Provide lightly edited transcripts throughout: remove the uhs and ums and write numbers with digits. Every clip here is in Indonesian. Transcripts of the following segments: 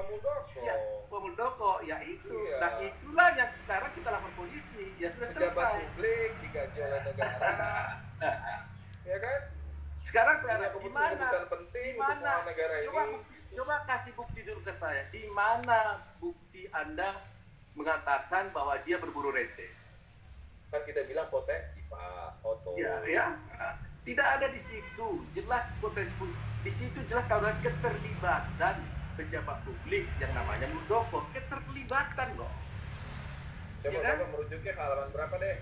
Muldoko. Ya, Pak Muldoko, ya itu. Iya. Nah itulah yang sekarang kita lapor polisi. Ya sudah Pejabat selesai. publik digaji oleh negara, ya kan? Sekarang Punya gimana? keputusan penting untuk Gimana? keuangan negara ini. Coba kasih bukti dulu ke saya. Di mana bukti Anda mengatakan bahwa dia berburu rente? Kan kita bilang potensi, Pak Oto. Ya. Tidak ada di situ. Jelas potensi. Di situ jelas kalau ada keterlibatan pejabat publik yang namanya Muldoko. Keterlibatan loh. Coba Ya kan? merujuknya ke halaman berapa deh?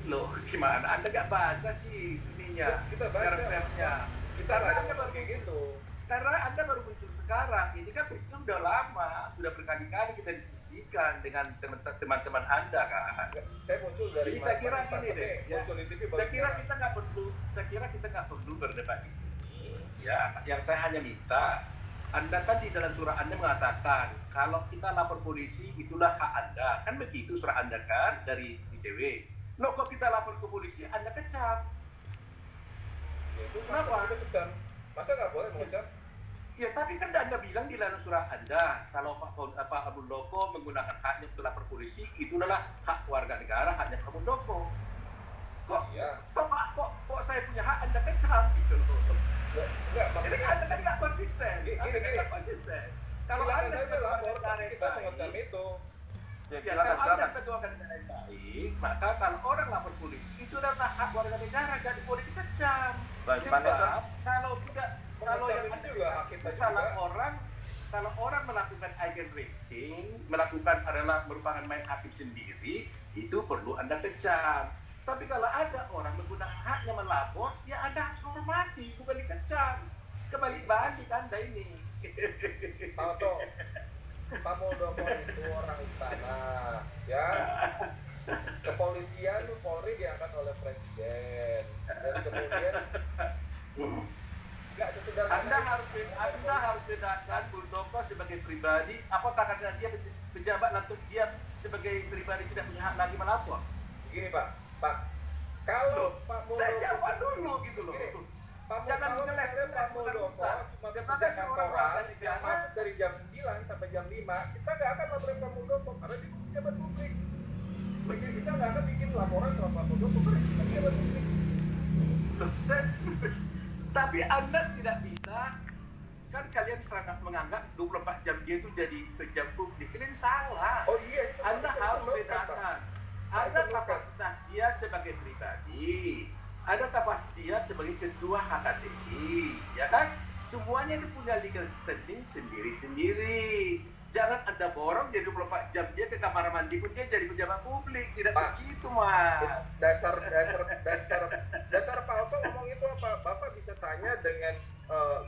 Loh, gimana? Anda nggak baca sih ininya? Kita baca. Perpnya. Kita nggak ada ngomong kayak gitu. Karena Anda baru muncul sekarang. Ini kan peristiwa udah lama. Sudah berkali-kali kita diskusikan dengan teman-teman Anda kan. Saya muncul dari Jadi saya kira gini deh. muncul di TV baru Saya kira sekarang. kita nggak perlu berdebat di sini. Ya, yang saya hanya minta Anda kan di dalam surah Anda mengatakan kalau kita lapor polisi itulah hak Anda. Kan begitu surah Anda kan dari ICW. Loh kok kita lapor ke polisi Anda kecam? Ya, itu Kenapa? kita kecam. Masa nggak boleh mengecam? Ya tapi kan Anda bilang di dalam surah Anda kalau Pak Muldoko menggunakan haknya untuk lapor polisi itu adalah hak warga negara, haknya Pak Muldoko. Kok saya punya hak Anda kecam gitu loh. Enggak, maksudnya Anda kan nggak konsisten. Gini. Konsisten. Kalau Silakan Anda saja lapor, tapi kita baik, mengecam itu. Ya, kalau Anda sebagai warga negara yang baik, maka kalau orang lapor polisi itu adalah hak warga negara, jadi boleh dikecam. Baik, Sebab kalau tidak, kalau Mengecam yang itu Anda juga hak kita katakan, juga. kalau orang melakukan eigen rating, merupakan main hakim sendiri, itu perlu Anda kecam. Tapi kalau ada orang menggunakan haknya melapor, ya Anda harus hormati, bukan dikecam. Kembali balik Anda ini. Pak Oto, Pak Muldoko itu orang istana, ya. Kepolisian Polri diangkat oleh presiden, dan kemudian nggak sesederhana. Anda harus bedakan Muldoko sebagai pribadi. Apakah karena dia pejabat lantas dia sebagai pribadi tidak punya hak lagi melapor? Gini Pak, kalau Pak Muldoko Saya jawab dulu gitu loh. Gini, Jangan kalau misalnya Pak Muldoko cuma kerja kantoran yang masuk dari jam 9 sampai jam 5, kita nggak akan laporin Pak Muldoko karena dia pejabat publik. Kita nggak akan bikin laporan soal Pak Muldoko karena kita pejabat publik. Tapi Anda tidak bisa, kan kalian sangat menganggap 24 jam dia itu jadi pejabat publik. Ini salah. Oh iya, itu Anda itu harus lokat, bedakan. Pak. Ada Itu lokat. kapasitas dia sebagai pribadi, ada kapasitas dia sebagai ketua HKTI, ya kan? Semuanya itu punya legal standing sendiri-sendiri. Jangan Anda borong jadi 24 jam dia ke kamar mandi pun dia jadi pejabat publik. Tidak Pak, begitu, Mas. Dasar Pak Oto ngomong itu apa? Bapak bisa tanya dengan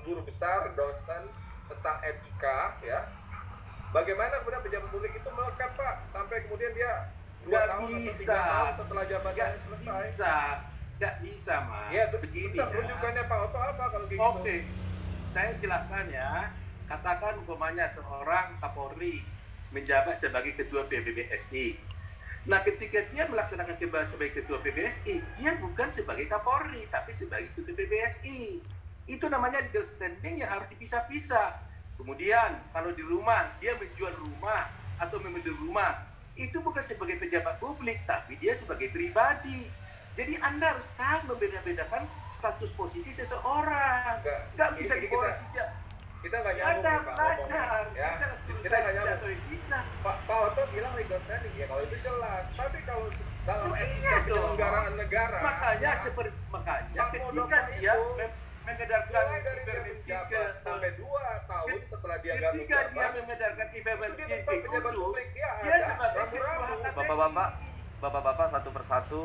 guru besar, dosen tentang etika, ya. Bagaimana kemudian pejabat publik itu melekat, Pak, sampai kemudian dia 2 tahun atau 3 tahun setelah jabatannya selesai. Nggak bisa, Mas. Ya, begini bentar, ya. rujukannya Pak Oto apa kalau kayak Oke, saya jelaskan ya. Katakan umpamanya seorang Kapolri menjabat sebagai ketua PBBSI. Nah, ketika dia melaksanakan tugas sebagai ketua PBSI, dia bukan sebagai Kapolri, tapi sebagai ketua PBSI. Itu namanya legal standing yang harus dipisah-pisah. Kemudian, kalau di rumah, dia menjual rumah atau membeli rumah, itu bukan sebagai pejabat publik, tapi dia sebagai pribadi. Jadi Anda harus tahu membeda-bedakan status posisi seseorang. Nggak bisa diborong sejak. Kita nggak nyambung nih, Pak, ngomongnya. Ya, kita nggak nyambung. Pak Oto bilang legal standing, ya kalau itu jelas. Tapi kalau dalam etika penyelenggaraan negara, makanya ya, ketika dia mengedarkan mulai dari dia menjabat sampai 2 tahun setelah dia nggak ketika dia menjabat, mengedarkan itu ibadah dia tetap pejabat publik, dia dia ada sebagai ramu-ramu. Bapak-bapak satu persatu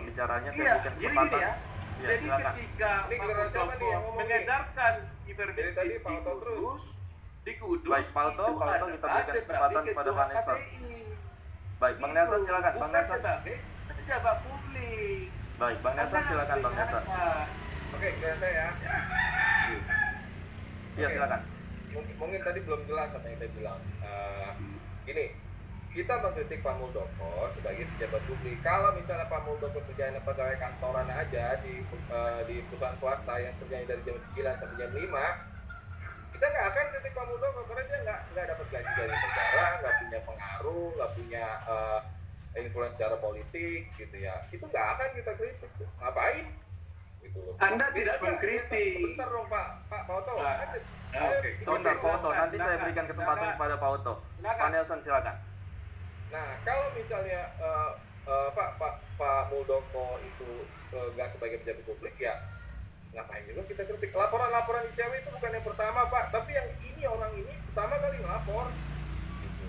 bicaranya saya iya, berikan jadi kesempatan. gini ya. Ya, Jadi silakan. ketika Ini giliran siapa nih yang ngomong nih? mengedarkan Jadi ibadah tadi Pak Oto terus. di Kudus, Baik, Pak Oto, itu Pak Oto, kita berikan adalah kesempatan sebagai kepada ketua Pak Nelson. KPI. Baik, Bang Nelson silakan, Bang Bukan Nelson. sebagai pejabat publik. Baik, Bang Nelson Anda silakan, harus Bang Nelson. bedakan. Oke, giliran saya ya. Iya, Oke. silakan. Mungkin tadi belum jelas apa yang saya bilang. Gini, kita mengkritik Pak Muldoko sebagai pejabat publik. Kalau misalnya Pak Muldoko kerjanya pegawai kantoran aja di perusahaan swasta yang kerjanya dari jam 9 sampai jam 5, kita nggak akan kritik Pak Muldoko karena dia nggak dapat gaji dari negara, nggak punya pengaruh, nggak punya influence secara politik gitu ya, itu nggak akan kita kritik tuh. Ngapain gitu loh. Anda tidak Bedanya, mengkritik. sebentar dong Pak Oto. Oke. Sebentar Pak Oto, nanti saya Silakan. berikan kesempatan Silakan. kepada Pak Oto. Silakan. Pak Nelson silakan. Nah, kalau misalnya Pak Muldoko itu nggak sebagai pejabat publik, ya ngapain juga kita kritik. Laporan-laporan ICW itu bukan yang pertama Pak, tapi yang ini orang ini pertama kali ngelapor. Gitu.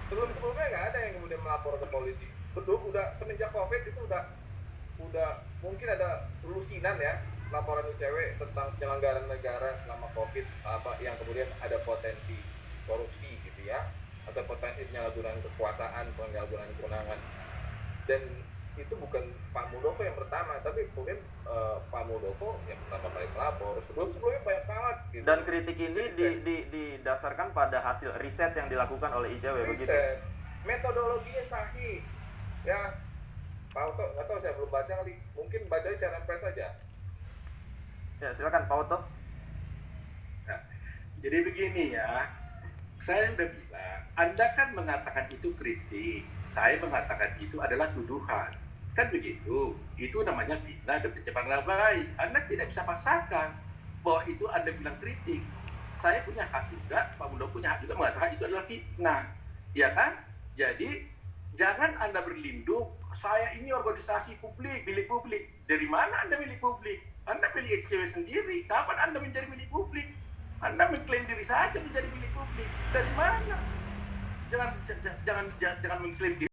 Sebelum-sebelumnya nggak ada yang kemudian melapor ke polisi. Betul, udah semenjak COVID itu udah mungkin ada lusinan ya laporan ICW tentang penyelenggaraan negara selama COVID apa yang kemudian ada potensi korupsi gitu ya, atau potensi penyalahgunaan kekuasaan, penyalahgunaan kewenangan. Dan itu bukan Pak Muldoko yang pertama, tapi kemudian Pak Muldoko yang pertama kali melapor. Sebelumnya banyak banget gitu. Dan kritik ini didasarkan pada hasil riset yang dilakukan oleh ICW begitu. Riset, metodologinya sahih ya. Pak Oto, nggak tahu, saya belum baca kali, mungkin bacanya siaran pers saja. Ya silakan Pak Oto. Nah, jadi begini ya, saya sudah bilang, Anda kan mengatakan itu kritik, saya mengatakan itu adalah tuduhan. Kan begitu, itu namanya fitnah dan pencemaran nama baik. Anda tidak bisa paksakan bahwa itu Anda bilang kritik. Saya punya hak juga, Pak Muldoko punya hak juga mengatakan itu adalah fitnah. Ya kan? Jadi, jangan Anda berlindung, saya ini organisasi publik, milik publik. Dari mana Anda milik publik? Anda milik ICW sendiri. Kapan Anda menjadi milik publik? Anda mengklaim diri saja menjadi milik publik. Dari mana? Jangan mengklaim diri.